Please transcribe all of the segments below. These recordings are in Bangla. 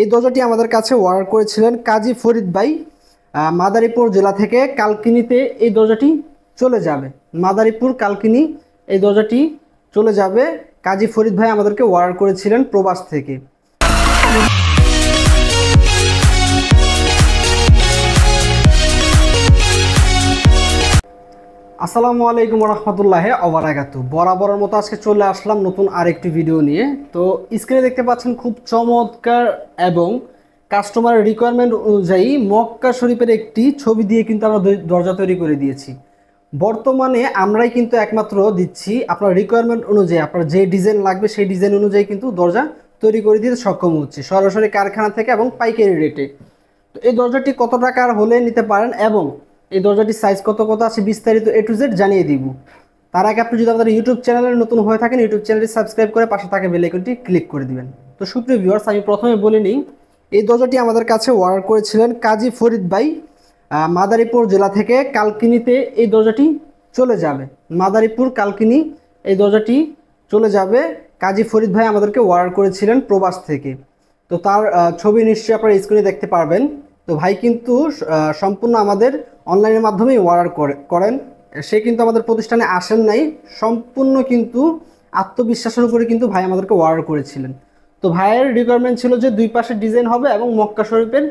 এই দরজাটি আমাদের কাছে অর্ডার করেছিলেন কাজী ফরিদ ভাই, মাদারীপুর জেলা থেকে। কালকিনিতে এই দরজাটি চলে যাবে, মাদারীপুর কালকিনি এই দরজাটি চলে যাবে। কাজী ফরিদ ভাই আমাদেরকে অর্ডার করেছিলেন প্রবাস থেকে। আসসালামু আলাইকুম রহমতুল্লাহ ওবারাকাতু। বরাবরের মতো আজকে চলে আসলাম নতুন আরেকটি ভিডিও নিয়ে। তো স্ক্রিনে দেখতে পাচ্ছেন খুব চমৎকার এবং কাস্টমারের রিকোয়ারমেন্ট অনুযায়ী মক্কা শরীফের একটি ছবি দিয়ে কিন্তু আমরা দরজা তৈরি করে দিয়েছি। বর্তমানে আমরাই কিন্তু একমাত্র দিচ্ছি আপনার রিকোয়ারমেন্ট অনুযায়ী, আপনার যে ডিজাইন লাগবে সেই ডিজাইন অনুযায়ী কিন্তু দরজা তৈরি করে দিতে সক্ষম হচ্ছে সরাসরি কারখানা থেকে এবং পাইকারি রেটে। তো এই দরজাটি কত টাকার হলে নিতে পারেন এবং এই দরজাটির সাইজ কত আছে বিস্তারিত A to Z জানিয়ে দিব। তার আগে আপনি যদি আমাদের ইউটিউব চ্যানেলে নতুন হয়ে থাকেন, ইউটিউব চ্যানেলটি সাবস্ক্রাইব করে পাশে থাকা বেল আইকনটি ক্লিক করে দিবেন। তো সুপ্রিয় ভিউয়ার্স, আমি প্রথমে বলে নিই, এই দরজাটি আমাদের কাছে অর্ডার করেছিলেন কাজী ফরিদ ভাই, মাদারীপুর জেলা থেকে। কালকিনিতে এই দরজাটি চলে যাবে, মাদারীপুর কালকিনি এই দরজাটি চলে যাবে। কাজী ফরিদ ভাই আমাদেরকে অর্ডার করেছিলেন প্রবাস থেকে। তো তার ছবি নিশ্চয়ই আপনারা স্ক্রিনে দেখতে পারবেন। তো ভাই কিন্তু সম্পূর্ণ আমাদের অনলাইনের মাধ্যমেই অর্ডার করেন। সে কিন্তু আমাদের প্রতিষ্ঠানে আসেন নাই, সম্পূর্ণ কিন্তু আত্মবিশ্বাসের উপরে কিন্তু ভাই আমাদেরকে অর্ডার করেছিলেন। তো ভাইয়ের রিকোয়ারমেন্ট ছিল যে দুই পাশে ডিজাইন হবে এবং মক্কা শরীফের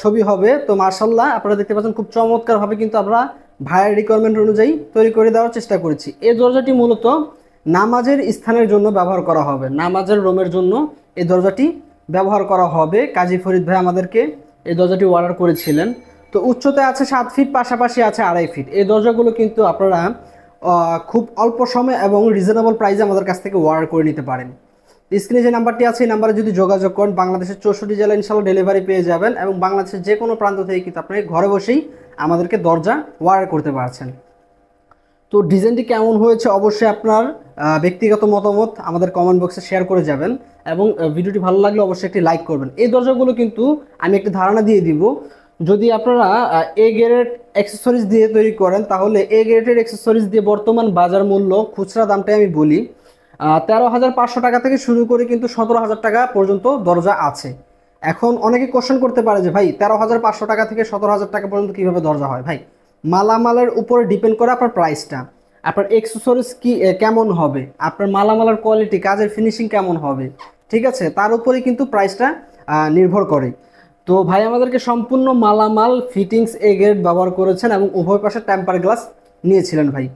ছবি হবে। তো মার্শাল্লাহ আপনারা দেখতে পাচ্ছেন খুব চমৎকারভাবে কিন্তু আমরা ভাইয়ের রিকোয়ারমেন্ট অনুযায়ী তৈরি করে দেওয়ার চেষ্টা করেছি। এই দরজাটি মূলত নামাজের স্থানের জন্য ব্যবহার করা হবে, নামাজের রুমের জন্য এই দরজাটি ব্যবহার করা হবে। কাজী ফরিদ ভাই আমাদেরকে এই দরজাটি অর্ডার করেছিলেন। তো উচ্চতায় আছে 7 ফিট, পাশাপাশি আছে 2.5 ফিট। এই দরজাগুলো কিন্তু আপনারা খুব অল্প সময় এবং রিজনেবল প্রাইসে আমাদের কাছ থেকে অর্ডার করে নিতে পারেন। স্ক্রিনে যে নাম্বারটি আছে এই নাম্বারে যদি যোগাযোগ করেন, বাংলাদেশের 64 জেলা ইনশাআল্লাহ ডেলিভারি পেয়ে যাবেন এবং বাংলাদেশের যে কোনো প্রান্ত থেকে কিন্তু আপনি ঘরে বসেই আমাদেরকে দরজা অর্ডার করতে পারছেন। তো ডিজাইনটি কেমন হয়েছে অবশ্যই আপনার ব্যক্তিগত মতামত আমাদের কমেন্ট বক্সে শেয়ার করে যাবেন এবং ভিডিওটি ভালো লাগলে অবশ্যই একটি লাইক করবেন। এই দরজাগুলো কিন্তু আমি একটি ধারণা দিয়ে দিব, যদি আপনারা A গ্রেড অ্যাক্সেসরিজ দিয়ে তৈরি করেন তাহলে A গ্রেডের অ্যাক্সেসরিজ দিয়ে বর্তমান বাজার মূল্য খুচরা দামটাই আমি বলি 13,500 টাকা থেকে শুরু করে কিন্তু 17,000 টাকা পর্যন্ত দরজা আছে। এখন অনেকে কোশ্চেন করতে পারে যে ভাই 13,500 টাকা থেকে 17,000 টাকা পর্যন্ত কীভাবে দরজা হয়? ভাই মালামালের উপরে ডিপেন্ড করে আপনার প্রাইসটা, আপনার অ্যাক্সেসরিজ কি কেমন হবে, আপনার মালামালের কোয়ালিটি, কাজের ফিনিশিং কেমন হবে, ঠিক আছে, তার উপরেই কিন্তু প্রাইসটা নির্ভর করে। তো ভাই আমাদেরকে সম্পূর্ণ মালামাল ফিটিংস A গ্রেড ব্যবহার করেছেন এবং উভয় পাশে টেম্পার গ্লাস নিয়েছিলেন ভাই।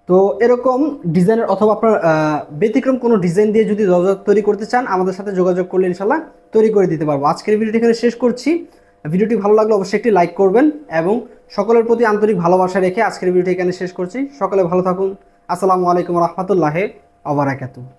তো এরকম ডিজাইনের অথবা আপনার ব্যতিক্রম কোনো ডিজাইন দিয়ে যদি দরজা তৈরি করতে চান আমাদের সাথে যোগাযোগ করলে ইনশাল্লাহ তৈরি করে দিতে পারবো। আজকের ভিডিওটি এখানে শেষ করছি। ভিডিওটি ভালো লাগলে অবশ্যই একটি লাইক করবেন এবং সকলের প্রতি আন্তরিক ভালোবাসা রেখে আজকের ভিডিওটি এখানে শেষ করছি। সকলে ভালো থাকুন। আসসালামু আলাইকুম রহমতুল্লাহ ওয়া বারাকাতুহু।